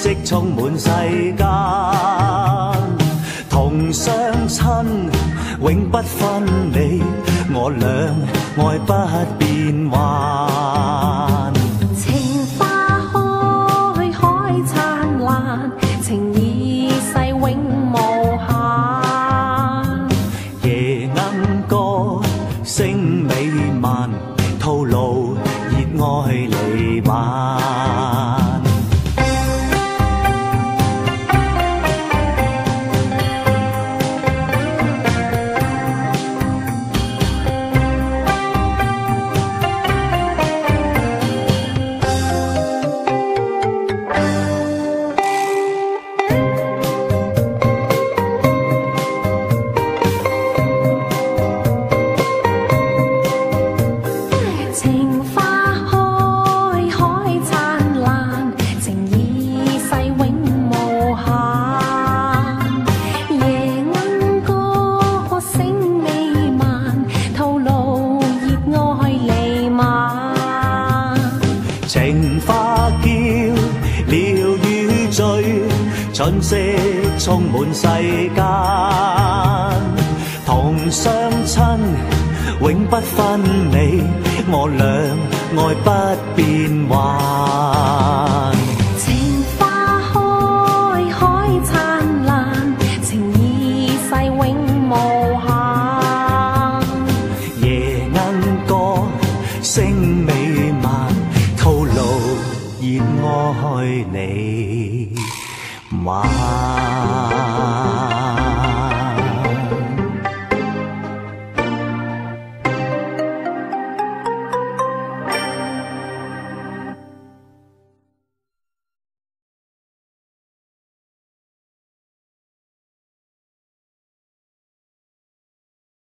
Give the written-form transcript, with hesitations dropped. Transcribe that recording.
色充滿世間，同相親永不分離，我倆愛不變幻。情花開，海燦爛，情已逝永無限。夜鶯歌聲美漫，吐露熱愛彌漫。情花嬌，鳥語醉，春色充滿世間，同相親永不分離，我倆愛不變幻。情花開，海燦爛，情已逝永無限。夜鶯歌聲美漫，吐露熱愛彌漫。